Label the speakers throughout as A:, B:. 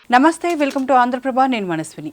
A: నమస్తే, welcome to Andhraprabha. నేను Manaswini.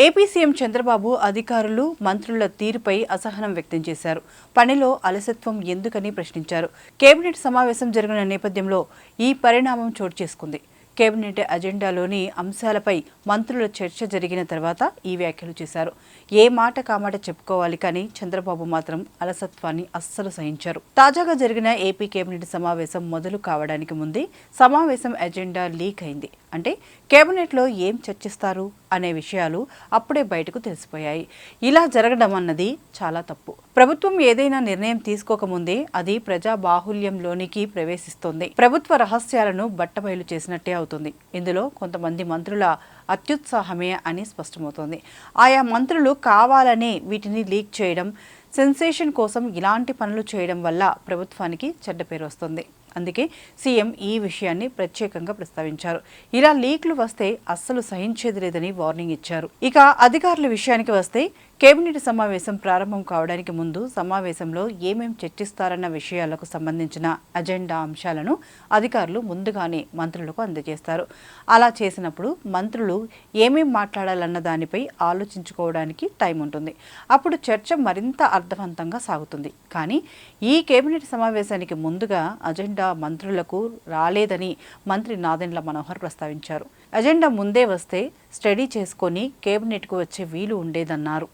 A: AP CM Chandrababu అధికారులు, మంత్రుల తీరుపై అసహనం వ్యక్తం చేశారు. పనిలో అలసత్వం ఎందుకని ప్రశ్నించారు. కేబినెట్ సమావేశం జరిగిన నేపథ్యంలో ఈ పరిణామం చోటు చేసుకుంది. కేబినెట్ అజెండాలోని అంశాలపై మంత్రుల చర్చ జరిగిన తర్వాత ఈ వ్యాఖ్యలు చేశారు. ఏ మాట కామాట చెప్పుకోవాలి, కానీ చంద్రబాబు మాత్రం అలసత్వాన్ని అస్సలు సహించారు. తాజాగా జరిగిన ఏపీ కేబినెట్ సమావేశం మొదలు కావడానికి ముందే సమావేశం అజెండా లీక్ అయింది. అంటే కేబినెట్లో ఏం చర్చిస్తారు అనే విషయాలు అప్పుడే బయటకు తెలిసిపోయాయి. ఇలా జరగడం అన్నది చాలా తప్పు. ప్రభుత్వం ఏదైనా నిర్ణయం తీసుకోకముందే అది ప్రజా బాహుల్యంలోనికి ప్రవేశిస్తోంది. ప్రభుత్వ రహస్యాలను బట్టబయలు చేసినట్టే అవుతుంది. ఇందులో కొంతమంది మంత్రుల అత్యుత్సాహమే అని స్పష్టమవుతోంది. ఆయా మంత్రులు కావాలనే వీటిని లీక్ చేయడం, సెన్సేషన్ కోసం ఇలాంటి పనులు చేయడం వల్ల ప్రభుత్వానికి చెడ్డ పేరు వస్తుంది. అందుకే సీఎం ఈ విషయాన్ని ప్రత్యేకంగా ప్రస్తావించారు. ఇలా లీక్లు వస్తే అస్సలు సహించేది లేదని వార్నింగ్ ఇచ్చారు. ఇక అధికారుల విషయానికి వస్తే కేబినెట్ సమావేశం ప్రారంభం కావడానికి ముందు సమావేశంలో ఏమేం చర్చిస్తారన్న విషయాలకు సంబంధించిన అజెండా అంశాలను అధికారులు ముందుగానే మంత్రులకు అందజేస్తారు. అలా చేసినప్పుడు మంత్రులు ఏమేం మాట్లాడాలన్న దానిపై ఆలోచించుకోవడానికి టైం ఉంటుంది. అప్పుడు చర్చ మరింత అర్థవంతంగా సాగుతుంది. కానీ ఈ కేబినెట్ సమావేశానికి ముందుగా అజెండా మంత్రులకు రాలేదని మంత్రి నాదెండ్ల మనోహర్ ప్రస్తావించారు. అజెండా ముందే వస్తే స్టడీ చేసుకొని కేబినెట్కు వచ్చే వీలు ఉండేదన్నారు.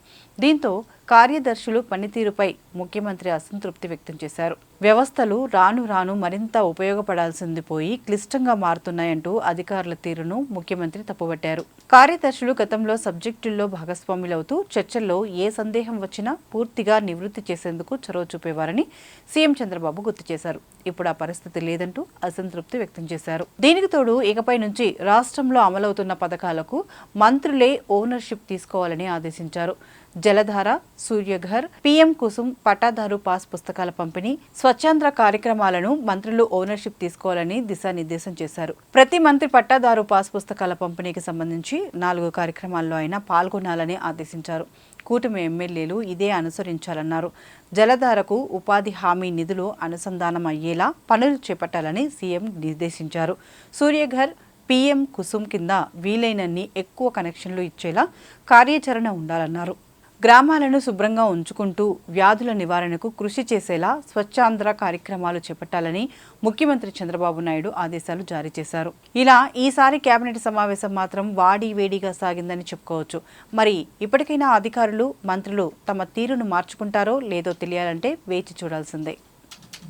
A: దీంతో కార్యదర్శులు పనితీరుపై ముఖ్యమంత్రి అసంతృప్తి వ్యక్తం చేశారు. వ్యవస్థలు రాను రాను మరింత ఉపయోగపడాల్సింది పోయి క్లిష్టంగా మారుతున్నాయంటూ అధికారుల తీరును ముఖ్యమంత్రి తప్పుబట్టారు. కార్యదర్శులు గతంలో సబ్జెక్టుల్లో భాగస్వాములవుతూ చర్చల్లో ఏ సందేహం వచ్చినా పూర్తిగా నివృత్తి చేసేందుకు చొరవ చూపేవారని సీఎం చంద్రబాబు గుర్తు చేశారు. ఇప్పుడు ఆ పరిస్థితి లేదంటూ అసంతృప్తి వ్యక్తం చేశారు. దీనికి తోడు ఇకపై నుంచి రాష్ట్రంలో అమలవుతున్న పథకాలకు మంత్రులే ఓనర్షిప్ తీసుకోవాలని ఆదేశించారు. జలధార, సూర్యఘర్, పీఎం కుసుమ్, పట్టాదారు పాస్ పుస్తకాల పంపిణీ, స్వచ్ఛాంధ్ర కార్యక్రమాలను మంత్రులు ఓనర్షిప్ తీసుకోవాలని దిశానిర్దేశం చేశారు. ప్రతి మంత్రి పట్టాదారు పాస్ పుస్తకాల పంపిణీకి సంబంధించి 4 కార్యక్రమాల్లో అయినా పాల్గొనాలని ఆదేశించారు. కూటమి ఎమ్మెల్యేలు ఇదే అనుసరించాలన్నారు. జలధారకు ఉపాధి హామీ నిధులు అనుసంధానం అయ్యేలా పనులు చేపట్టాలని సీఎం నిర్దేశించారు. సూర్యఘర్, పీఎం కుసుమ్ కింద వీలైనన్ని ఎక్కువ కనెక్షన్లు ఇచ్చేలా కార్యాచరణ ఉండాలన్నారు. గ్రామాలను శుభ్రంగా ఉంచుకుంటూ వ్యాధుల నివారణకు కృషి చేసేలా స్వచ్ఛాంధ్ర కార్యక్రమాలు చేపట్టాలని ముఖ్యమంత్రి చంద్రబాబు నాయుడు ఆదేశాలు జారీ చేశారు. ఇలా ఈసారి కేబినెట్ సమావేశం మాత్రం వేడిగా సాగిందని చెప్పుకోవచ్చు. మరి ఇప్పటికైనా అధికారులు, మంత్రులు తమ తీరును మార్చుకుంటారో లేదో తెలియాలంటే వేచి చూడాల్సిందే.